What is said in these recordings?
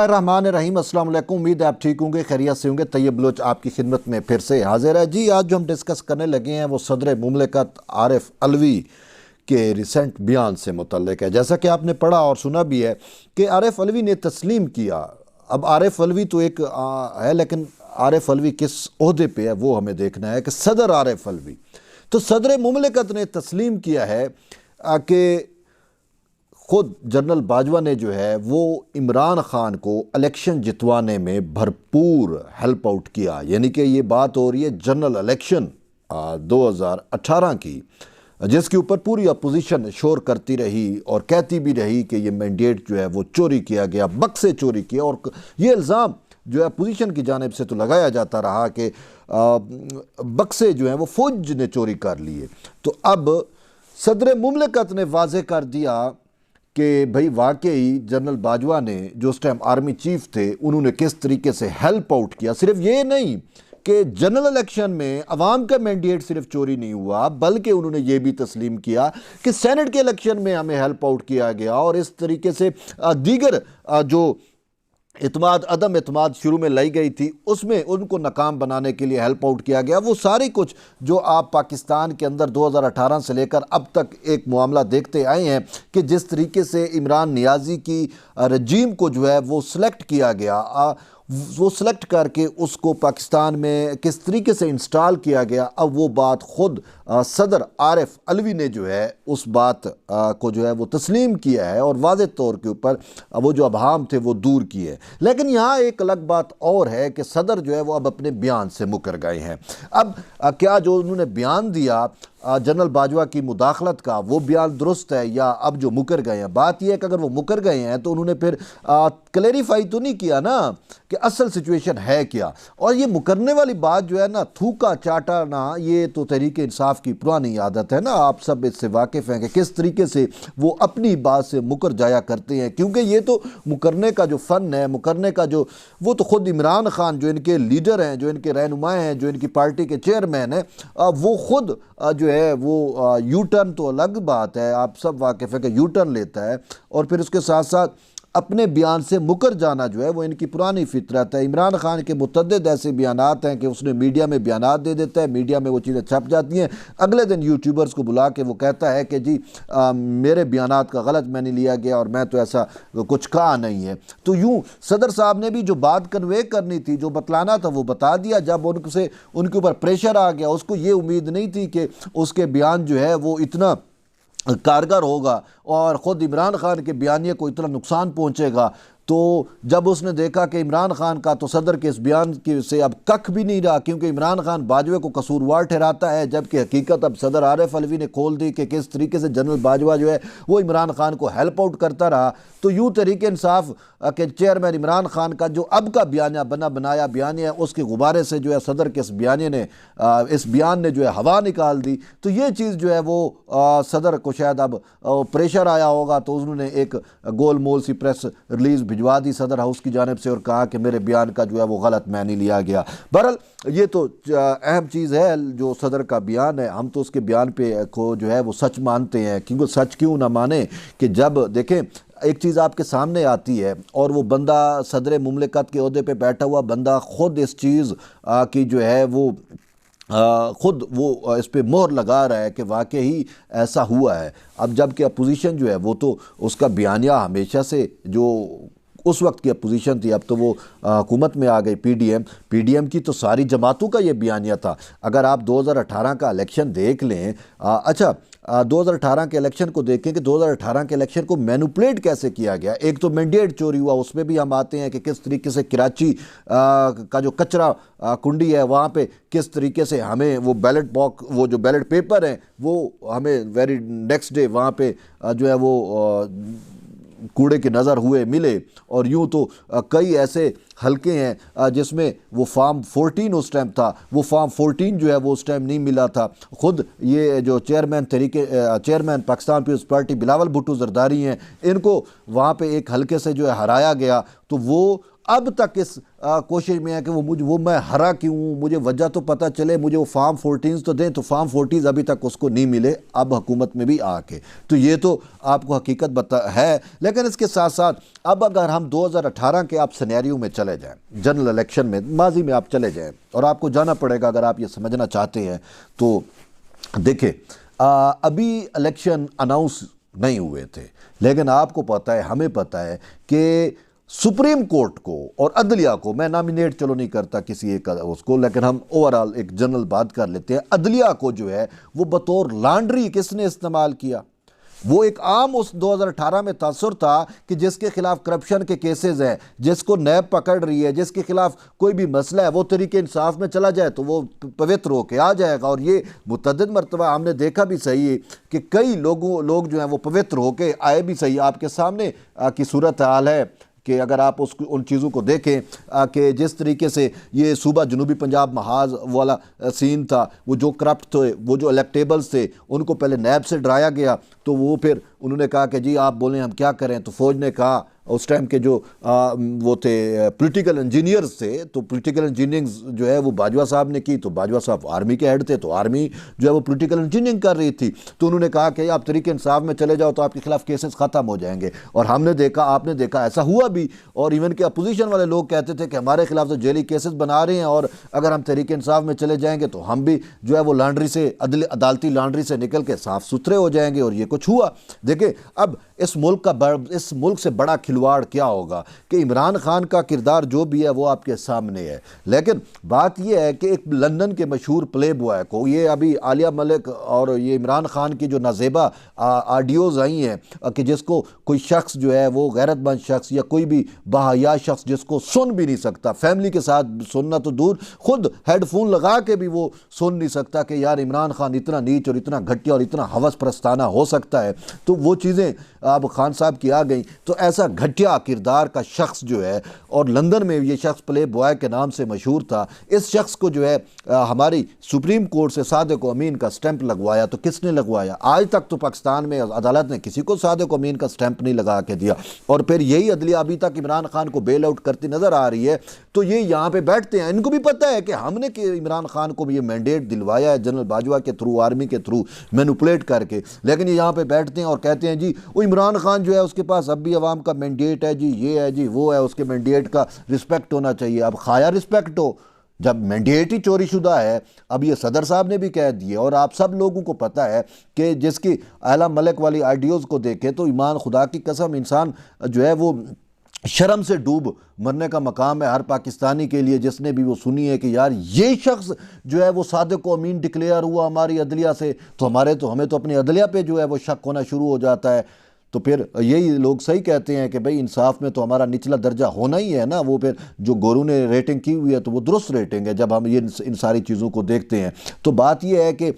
रहमान रहीम, अस्सलाम वालेकुम। उम्मीद है आप ठीक होंगे, खैरियत से होंगे। तैयब बलोच आपकी खिदमत में फिर से हाजिर है जी। आज जो हम डिस्कस करने लगे हैं वो सदर मुमलिकत आरिफ अलवी के रिसेंट बयान से मुतल्लिक है। जैसा कि आपने पढ़ा और सुना भी है कि आरिफ अलवी ने तस्लीम किया। अब आरिफ अलवी तो एक है, लेकिन आरिफ अलवी किस ओहदे पे है वो हमें देखना है कि सदर आरिफ अलवी, तो सदर मुमलिकत ने तस्लीम किया है कि खुद जनरल बाजवा ने जो है वो इमरान ख़ान को इलेक्शन जितवाने में भरपूर हेल्प आउट किया। यानी कि ये बात हो रही है जनरल इलेक्शन 2018 की, जिसके ऊपर पूरी अपोजिशन शोर करती रही और कहती भी रही कि ये मैंडेट जो है वो चोरी किया गया, बक्से चोरी किया। और ये इल्ज़ाम जो है अपोजिशन की जानिब से तो लगाया जाता रहा कि बक्से जो हैं वो फौज ने चोरी कर लिए। तो अब सदर मुमलिकत ने वाज़े कर दिया कि भाई वाकई जनरल बाजवा ने जो उस टाइम आर्मी चीफ थे उन्होंने किस तरीके से हेल्प आउट किया। सिर्फ ये नहीं कि जनरल इलेक्शन में अवाम का मैंडेट सिर्फ चोरी नहीं हुआ, बल्कि उन्होंने ये भी तस्लीम किया कि सेनेट के इलेक्शन में हमें हेल्प आउट किया गया और इस तरीके से दीगर जो इत्माद अदम इत्माद शुरू में लाई गई थी उसमें उनको नाकाम बनाने के लिए हेल्प आउट किया गया। वो सारी कुछ जो आप पाकिस्तान के अंदर 2018 से लेकर अब तक एक मामला देखते आए हैं कि जिस तरीके से इमरान नियाज़ी की रजीम को जो है वो सिलेक्ट किया गया, वो सिलेक्ट करके उसको पाकिस्तान में किस तरीके से इंस्टॉल किया गया। अब वो बात ख़ुद सदर आरिफ अलवी ने जो है उस बात को जो है वो तस्लीम किया है और वाज़े तौर के ऊपर वो जो अबहाम थे वो दूर किए। लेकिन यहाँ एक अलग बात और है कि सदर जो है वो अब अपने बयान से मुकर गए हैं। अब क्या जो उन्होंने बयान दिया जनरल बाजवा की मुदाखलत का, वो बयान दुरुस्त है या अब जो मुकर गए हैं? बात यह है कि अगर वो मुकर गए हैं तो उन्होंने फिर क्लैरिफाई तो नहीं किया ना कि असल सिचुएशन है क्या। और ये मुकरने वाली बात जो है ना, थूका चाटा ना, ये तो तहरीक इंसाफ की पुरानी आदत है ना। आप सब इससे वाकिफ़ हैं कि किस तरीके से वो अपनी बात से मुकर जाया करते हैं, क्योंकि ये तो मुकरने का जो फ़न है, मुकरने का जो वो तो ख़ुद इमरान ख़ान जो इनके लीडर हैं, जो इनके रहनुमाएँ हैं, जो इनकी पार्टी के चेयरमैन हैं, वो ख़ुद जो है वो यू टर्न तो अलग बात है, आप सब वाकिफ़ है कि यू टर्न लेता है और फिर उसके साथ साथ अपने बयान से मुकर जाना जो है वो इनकी पुरानी फितरत है। इमरान ख़ान के मुतअद्दिद ऐसे बयानात हैं कि उसने मीडिया में बयानात दे देता है, मीडिया में वो चीज़ें छप जाती हैं, अगले दिन यूट्यूबर्स को बुला के वो कहता है कि जी मेरे बयानात का गलत मैंने लिया गया और मैं तो ऐसा कुछ कहा नहीं है। तो यूँ सदर साहब ने भी जो बात कन्वे करनी थी, जो बतलाना था, वो बता दिया। जब उनसे उनके ऊपर प्रेशर आ गया, उसको ये उम्मीद नहीं थी कि उसके बयान जो है वो इतना कारगर होगा और ख़ुद इमरान ख़ान के बयानिए को इतना नुकसान पहुँचेगा। तो जब उसने देखा कि इमरान ख़ान का तो सदर के इस बयान की से अब कख भी नहीं रहा, क्योंकि इमरान ख़ान बाजवे को कसूरवार ठहराता है, जबकि हकीकत अब सदर आरिफ अलवी ने खोल दी कि किस तरीके से जनरल बाजवा जो है वो इमरान ख़ान को हेल्प आउट करता रहा। तो यूँ तहरीक इंसाफ के चेयरमैन इमरान ख़ान का जो अब का बयानिया बनाया बयानिया, उसके गुब्बारे से जो है सदर के इस बयानिए ने इस बयान ने जो है हवा निकाल दी। तो ये चीज़ जो है वो सदर को शायद अब प्रेशर आया होगा, तो उन्होंने एक गोल मोल सी प्रेस रिलीज़ भिजवा दी सदर हाउस की जानिब से और कहा कि मेरे बयान का जो है वो गलत मैनी लिया गया। बहरहाल ये तो अहम चीज़ है जो सदर का बयान है, हम तो उसके बयान पे को जो है वो सच मानते हैं। क्योंकि सच क्यों ना माने कि जब देखें एक चीज़ आपके सामने आती है और वो बंदा सदर मुमलिकत के ओहदे पे बैठा हुआ बंदा ख़ुद इस चीज़ की जो है वो ख़ुद वो इस पर मोहर लगा रहा है कि वाकई ऐसा हुआ है। अब जबकि अपोजिशन जो है वो तो उसका बयानिया हमेशा से जो उस वक्त की अपोजिशन थी, अब तो वो हुकूमत में आ गई पीडीएम की, तो सारी जमातों का ये बयानिया था। अगर आप 2018 का इलेक्शन देख लें, 2018 के इलेक्शन को देखें कि 2018 के इलेक्शन को मैनिपुलेट कैसे किया गया। एक तो मैंडेट चोरी हुआ, उसमें भी हम आते हैं कि किस तरीके से कराची का जो कचरा कुंडी है वहाँ पे किस तरीके से हमें वो बैलेट बॉक्स, वो जो बैलेट पेपर हैं वो हमें वेरी नेक्स्ट डे वहाँ पे जो है वो कूड़े की नज़र हुए मिले। और यूँ तो कई ऐसे हल्के हैं जिसमें वो फार्म 14 उस टाइम था, वो फार्म 14 जो है वो उस टाइम नहीं मिला था। ख़ुद ये जो chairman Pakistan peoples party Bilawal Bhutto Zardari हैं, इनको वहाँ पे एक हल्के से जो है हराया गया। तो वो अब तक इस कोशिश में है कि वो मैं हरा क्यों, मुझे वजह तो पता चले, मुझे वो फार्म 14 तो दें। तो फार्म 14 अभी तक उसको नहीं मिले, अब हुकूमत में भी आके। तो ये तो आपको हकीकत बता है। लेकिन इसके साथ साथ अब अगर हम 2018 के आप सिनेरियो में चले जाएं, जनरल इलेक्शन में माजी में आप चले जाएं, और आपको जाना पड़ेगा अगर आप ये समझना चाहते हैं तो देखिए, अभी इलेक्शन अनाउंस नहीं हुए थे, लेकिन आपको पता है, हमें पता है कि सुप्रीम कोर्ट को और अदलिया को, मैं नॉमिनेट चलो नहीं करता किसी एक उसको, लेकिन हम ओवरऑल एक जनरल बात कर लेते हैं, अदलिया को जो है वो बतौर लॉन्ड्री किसने इस्तेमाल किया। वो एक आम उस 2018 में तासुर था कि जिसके खिलाफ करप्शन के केसेस हैं, जिसको नैब पकड़ रही है, जिसके खिलाफ कोई भी मसला है, वो तरीके इंसाफ में चला जाए तो वो पवित्र होके आ जाएगा। और ये मुतअद्दिद मरतबा हमने देखा भी सही है कि कई लोग जो हैं वो पवित्र होके आए भी सही। आपके सामने की सूरत हाल है कि अगर आप उन चीज़ों को देखें कि जिस तरीके से ये सूबा जनूबी पंजाब महाज वाला सीन था, वो जो करप्ट थे, वो जो इलेक्टेबल्स थे, उनको पहले नैब से डराया गया, तो वो फिर उन्होंने कहा कि जी आप बोलें हम क्या करें। तो फौज ने कहा, उस टाइम के जो वो थे पॉलिटिकल इंजीनियर्स थे, तो पॉलिटिकल इंजीनियरिंग जो है वो बाजवा साहब ने की। तो बाजवा साहब आर्मी के हेड थे, तो आर्मी जो है वो पॉलिटिकल इंजीनियरिंग कर रही थी। तो उन्होंने कहा कि आप तरीके इंसाफ में चले जाओ तो आपके खिलाफ केसेस ख़त्म हो जाएंगे। और हमने देखा, आपने देखा, ऐसा हुआ भी। और इवन के अपोजिशन वाले लोग कहते थे कि हमारे खिलाफ तो जेली केसेस बना रहे हैं, और अगर हम तरीके इंसाफ में चले जाएंगे तो हम भी जो है वो लॉन्ड्री से, अदालती लॉन्ड्री से निकल के साफ सुथरे हो जाएंगे। और ये कुछ हुआ। देखिए, अब इस मुल्क से बड़ा खिलवाड़ क्या होगा कि इमरान खान का किरदार जो भी है वो आपके सामने है। लेकिन बात यह है कि एक लंदन के मशहूर प्ले बॉय को, ये अभी आलिया मलिक और ये इमरान खान की जो नाजेबा ऑडियोज़ आई हैं कि जिसको कोई शख्स जो है वो गैरतमंद शख्स या कोई भी बाहया शख्स जिसको सुन भी नहीं सकता, फैमिली के साथ सुनना तो दूर, खुद हेडफोन लगा के भी वो सुन नहीं सकता कि यार इमरान खान इतना नीच और इतना घटिया और इतना हवस प्रस्ताना हो सकता है। तो वो चीज़ें अब खान साहब की आ गई। तो ऐसा घटिया किरदार का शख्स जो है, और लंदन में ये शख्स प्ले बॉय के नाम से मशहूर था, इस शख्स को जो है हमारी सुप्रीम कोर्ट से सादिक अमीन का स्टैंप लगवाया। तो किसने लगवाया? आज तक तो पाकिस्तान में अदालत ने किसी को सादिक अमीन का स्टैंप नहीं लगा के दिया। और फिर यही अदलिया अभी तक इमरान खान को बेल आउट करती नजर आ रही है। तो ये यहाँ पे बैठते हैं, इनको भी पता है कि हमने इमरान खान को ये मैंडेट दिलवाया है जनरल बाजवा के थ्रू, आर्मी के थ्रू मैनिपुलेट करके, लेकिन ये यहाँ पे बैठते हैं और कहते हैं जी वो इमरान खान जो है उसके पास अब भी अवाम का मैंडेट है जी, ये है जी, वो है, उसके मैंडेट का रिस्पेक्ट होना चाहिए। अब खाया रिस्पेक्ट हो जब मैंडेट ही चोरी शुदा है। अब ये सदर साहब ने भी कह दिए, और आप सब लोगों को पता है कि जिसकी आला मलिक वाली आइडियोज़ को देखे तो ईमान खुदा की कसम, इंसान जो है वो शर्म से डूब मरने का मकाम है हर पाकिस्तानी के लिए जिसने भी वो सुनी है कि यार ये शख्स जो है वो सादिक अमीन डिक्लेयर हुआ हमारी अदलिया से, तो हमें तो अपनी अदलिया पे जो है वो शक होना शुरू हो जाता है। तो फिर यही लोग सही कहते हैं कि भाई इंसाफ में तो हमारा निचला दर्जा होना ही है ना। वो फिर जो गोरू ने रेटिंग की हुई है तो वो दुरुस्त रेटिंग है जब हम ये इन सारी चीज़ों को देखते हैं। तो बात ये है कि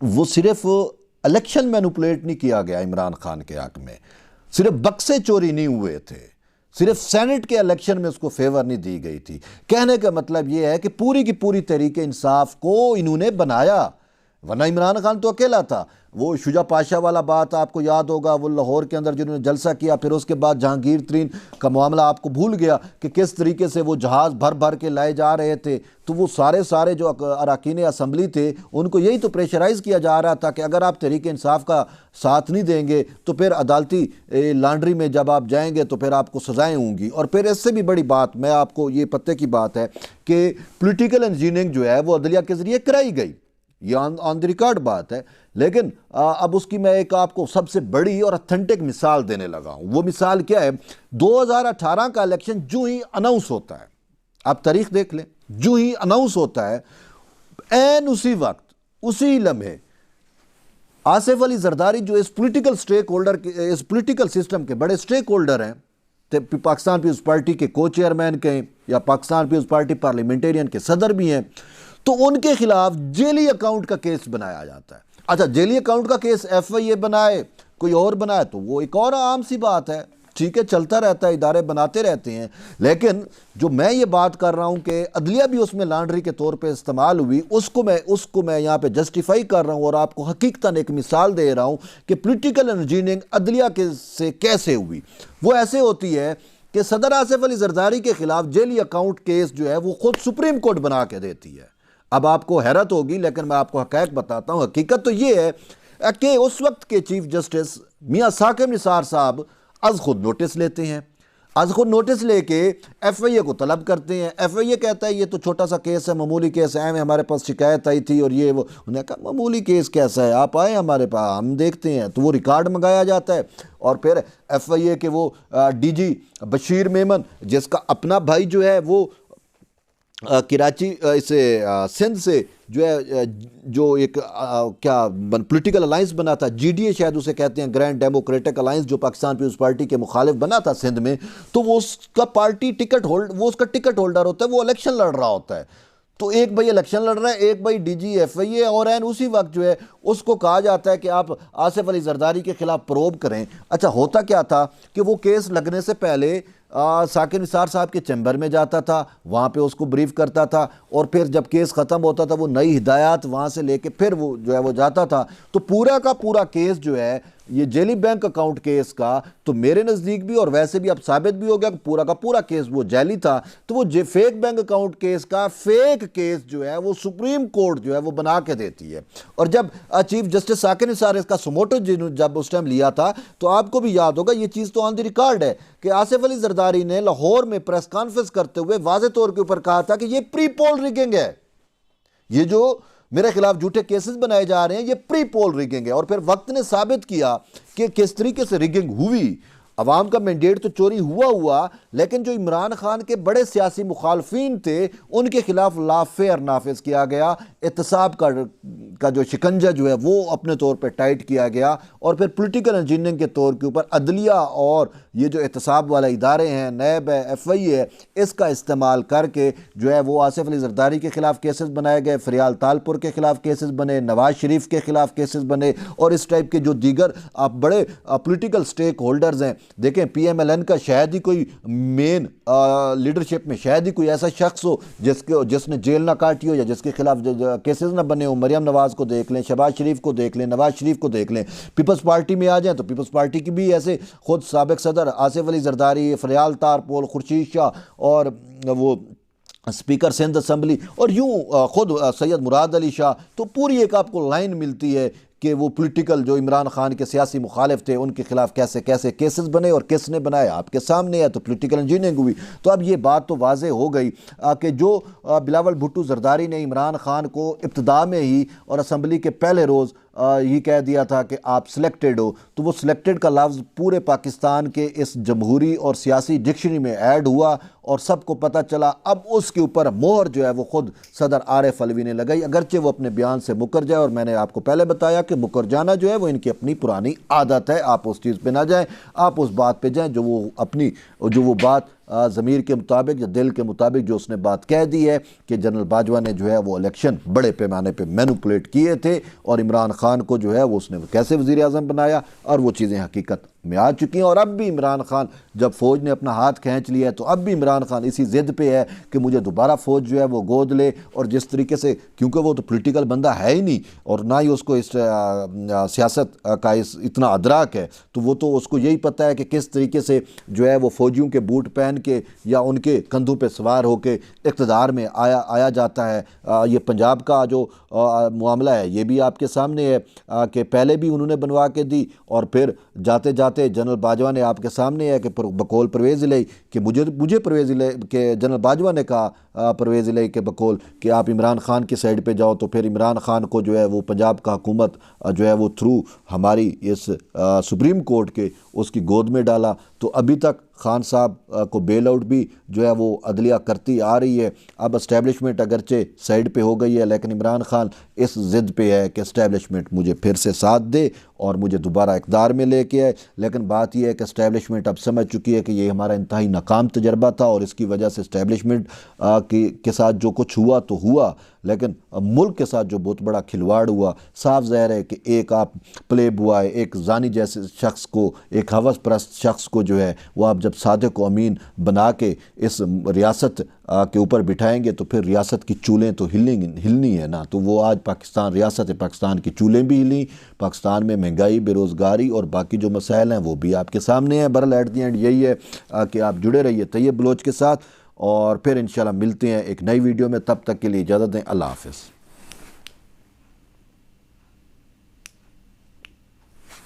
वो सिर्फ इलेक्शन मैनिपुलेट नहीं किया गया इमरान खान के हक में, सिर्फ बक्से चोरी नहीं हुए थे, सिर्फ सेनेट के इलेक्शन में उसको फेवर नहीं दी गई थी। कहने का मतलब ये है कि पूरी की पूरी तरीके इंसाफ को इन्होंने बनाया, वरना इमरान खान तो अकेला था। वो शुजा पाशा वाला बात आपको याद होगा, वो लाहौर के अंदर जिन्होंने जलसा किया, फिर उसके बाद जहांगीर तरीन का मामला आपको भूल गया कि किस तरीके से वो जहाज़ भर भर के लाए जा रहे थे। तो वो सारे जो अरकान असम्बली थे उनको यही तो प्रेशराइज़ किया जा रहा था कि अगर आप तहरीक इंसाफ का साथ नहीं देंगे तो फिर अदालती लॉन्ड्री में जब आप जाएंगे तो फिर आपको सज़ाएँ होंगी। और फिर इससे भी बड़ी बात, मैं आपको ये पते की बात है कि पॉलिटिकल इंजीनियरिंग जो है वो अदलिया के ज़रिए कराई गई, ये ऑन द रिकॉर्ड बात है। लेकिन अब उसकी मैं एक आपको सबसे बड़ी और ऑथेंटिक मिसाल देने लगा हूं। वो मिसाल क्या है? 2018 का इलेक्शन जो ही अनाउंस होता है, आप तारीख देख लें, जो ही अनाउंस होता है एन उसी वक्त, उसी लम्हे आसिफ अली जरदारी जो इस पॉलिटिकल स्टेक होल्डर के, इस पॉलिटिकल सिस्टम के बड़े स्टेक होल्डर हैं, पाकिस्तान पीपल्स पार्टी के को चेयरमैन कहें या पाकिस्तान पीपल्स पार्टी पार्लियामेंटेरियन के सदर भी हैं, तो उनके खिलाफ जेली अकाउंट का केस बनाया जाता है। अच्छा, जेली अकाउंट का केस FIA बनाए, कोई और बनाए तो वो एक और आम सी बात है, ठीक है, चलता रहता है, इदारे बनाते रहते हैं। लेकिन जो मैं ये बात कर रहा हूं कि अदलिया भी उसमें लॉन्ड्री के तौर पे इस्तेमाल हुई, उसको मैं यहाँ पे जस्टिफाई कर रहा हूं और आपको हकीकतन एक मिसाल दे रहा हूं कि पॉलिटिकल इंजीनियरिंग अदलिया के से कैसे हुई। वो ऐसे होती है कि सदर आसिफ अली जरदारी के खिलाफ जेली अकाउंट केस जो है वो खुद सुप्रीम कोर्ट बना के देती है। अब आपको हैरत होगी, लेकिन मैं आपको हक़ाइक़ बताता हूँ। हकीकत तो ये है कि उस वक्त के चीफ जस्टिस मियाँ साकिब निसार साहब आज खुद नोटिस लेते हैं। आज खुद नोटिस लेके FIA को तलब करते हैं। FIA कहता है ये तो छोटा सा केस है, मामूली केस है, हमारे पास शिकायत आई थी और ये वो। उन्होंने कहा मामूली केस कैसा है, आप आए हमारे पास, हम देखते हैं। तो वो रिकॉर्ड मंगाया जाता है और फिर FIA के वो DG बशीर मेमन, जिसका अपना भाई जो है वो कराची इसे सिंध से जो है जो एक क्या पॉलिटिकल अलाइंस बना था, GDA शायद उसे कहते हैं, ग्रैंड डेमोक्रेटिक अलाइंस, जो पाकिस्तान पीपल्स पार्टी के मुखालिफ बना था सिंध में। तो वो उसका पार्टी टिकट उसका टिकट होल्डर होता है, वो इलेक्शन लड़ रहा होता है। तो एक भाई इलेक्शन लड़ रहा है, एक भाई DG FIA, और एन उसी वक्त जो है उसको कहा जाता है कि आप आसिफ अली जरदारी के खिलाफ प्रोब करें। अच्छा, होता क्या था कि वो केस लगने से पहले साकिब निसार साहब के चैम्बर में जाता था, वहाँ पे उसको ब्रीफ करता था, और फिर जब केस ख़त्म होता था वो नई हिदायत वहाँ से लेके फिर वो जो है वो जाता था। तो पूरा का पूरा केस जो है ये जेली बैंक अकाउंट केस का, तो मेरे नज़दीक भी और वैसे भी अब साबित भी हो गया कि पूरा का पूरा केस वो जाली था। तो वो फेक बैंक अकाउंट केस का फेक केस जो है वो सुप्रीम कोर्ट जो है वो बना के देती है। और जब चीफ जस्टिस साकिब निसार इसका सुमोटो जब उस टाइम लिया था, तो आपको भी याद होगा, ये चीज़ तो ऑन द रिकॉर्ड है कि आसिफ अली जरदारी ने लाहौर में प्रेस कॉन्फ्रेंस करते हुए वाज़े तौर के ऊपर कहा था कि ये प्री पोल रिगिंग है, ये जो मेरे खिलाफ झूठे केसेस बनाए जा रहे हैं ये प्री पोल रिगिंग है। और फिर वक्त ने साबित किया कि किस तरीके से रिगिंग हुई। अवाम का मैंडेट तो चोरी हुआ, लेकिन जो इमरान खान के बड़े सियासी मुखालफीन थे उनके खिलाफ लाफेयर नाफिज किया गया। एहतसाब का जो शिकंजा जो है वो अपने तौर पर टाइट किया गया, और फिर पॉलिटिकल इंजीनियरिंग के तौर के ऊपर अदलिया और ये जो एहतसाब वाले इदारे हैं, नैब है, FIA है, इसका इस्तेमाल करके जो है वो आसिफ अली जरदारी के खिलाफ केसेस बनाए गए, फरियाल तालपुर के खिलाफ केसेस बने, नवाज शरीफ के खिलाफ केसेस बने, और इस टाइप के जो दीगर बड़े पॉलिटिकल स्टेक होल्डर्स हैं। देखें, PMLN का शायद ही कोई मेन लीडरशिप में शायद ही कोई ऐसा शख्स हो जिसने जेल ना काटी हो या जिसके खिलाफ केसेस ना बने हो। मरियम नवाज को देख लें, शहबाज शरीफ को देख लें, नवाज शरीफ को देख लें। पीपल्स पार्टी में आ जाएं तो पीपल्स पार्टी की भी ऐसे खुद साबिक सदर आसिफ अली जरदारी, फरियाल तारपोल, खुर्शीद शाह, और वो स्पीकर सिंध असम्बली, और यूँ खुद सैयद मुराद अली शाह। तो पूरी एक आपको लाइन मिलती है कि वो पॉलिटिकल जो इमरान खान के सियासी मुखालिफ थे उनके खिलाफ कैसे कैसे केसेस बने और किसने बनाए, आपके सामने है। तो पॉलिटिकल इंजीनियरिंग हुई। तो अब ये बात तो वाज़े हो गई कि जो बिलावल भुट्टो जरदारी ने इमरान खान को इब्तिदा में ही और असम्बली के पहले रोज़ ये कह दिया था कि आप सिलेक्टेड हो, तो वो सिलेक्टेड का लफ्ज़ पूरे पाकिस्तान के इस जमहूरी और सियासी डिक्शनरी में ऐड हुआ और सबको पता चला। अब उसके ऊपर मोहर जो है वो खुद सदर आरिफ अलवी ने लगाई, अगरचे वो अपने बयान से मुकर जाए। और मैंने आपको पहले बताया कि मुकर जाना जो है वो इनकी अपनी पुरानी आदत है। आप उस चीज़ पे ना जाएं, आप उस बात पे जाएं जो वो बात ज़मीर के मुताबिक या दिल के मुताबिक जो उसने बात कह दी है कि जनरल बाजवा ने जो है वो इलेक्शन बड़े पैमाने पे मैनिपुलेट किए थे और इमरान खान को जो है वो उसने कैसे वज़ीर आज़म बनाया, और वो चीज़ें हकीकत में आ चुकी हैं। और अब भी इमरान खान, जब फ़ौज ने अपना हाथ खींच लिया है, तो अब भी इमरान खान इसी ज़िद पे है कि मुझे दोबारा फ़ौज जो है वो गोद ले। और जिस तरीके से, क्योंकि वो तो पॉलिटिकल बंदा है ही नहीं और ना ही उसको इस सियासत का इतना अदराक है, तो वो तो उसको यही पता है कि किस तरीके से जो है वो फ़ौजियों के बूट पहन के या उनके कंधों पे सवार होके इक़्तिदार में आया जाता है। ये पंजाब का जो मामला है ये भी आपके सामने है कि पहले भी उन्होंने बनवा के दी और फिर जाते जाते जनरल बाजवा ने आपके सामने है कि बकौल परवेज़ इलाही कि मुझे परवेज़ इलाही के जनरल बाजवा ने कहा परवेज़ इलाही के बकौल कि आप इमरान खान की साइड पे जाओ। तो फिर इमरान खान को जो है वो पंजाब का हुकूमत जो है वो थ्रू हमारी इस सुप्रीम कोर्ट के उसकी गोद में डाला। तो अभी तक खान साहब को बेल आउट भी जो है वो अदलिया करती आ रही है। अब इस्टेब्लिशमेंट अगरचे साइड पे हो गई है, लेकिन इमरान खान इस ज़िद पे है कि इस्टेब्लिशमेंट मुझे फिर से साथ दे और मुझे दोबारा इक़्तिदार में लेके आए। लेकिन बात यह है कि इस्टेब्लिशमेंट अब समझ चुकी है कि ये हमारा इंतहाई नाकाम तजर्बा था और इसकी वजह से इस्टेब्लिशमेंट के साथ जो कुछ हुआ तो हुआ, लेकिन मुल्क के साथ जो बहुत बड़ा खिलवाड़ हुआ, साफ ज़ाहिर है कि एक आप प्ले बॉय, एक जानी जैसे शख्स को, एक हवस परस्त शख्स को जो है वो आप जब सादिक को अमीन बना के इस रियासत के ऊपर बिठाएंगे तो फिर रियासत की चूलें तो हिलनी है ना। तो वो आज पाकिस्तान, रियासत पाकिस्तान की चूलें भी हिली, पाकिस्तान में महंगाई, बेरोज़गारी और बाकी जो मसाइल हैं वो भी आपके सामने हैं। बहरहाल एट दी एंड यही है कि आप जुड़े रहिए तैयब बलोच के साथ, और फिर इंशाल्लाह मिलते हैं एक नई वीडियो में। तब तक के लिए इजाज़त दें। अल्लाह हाफ़िज़।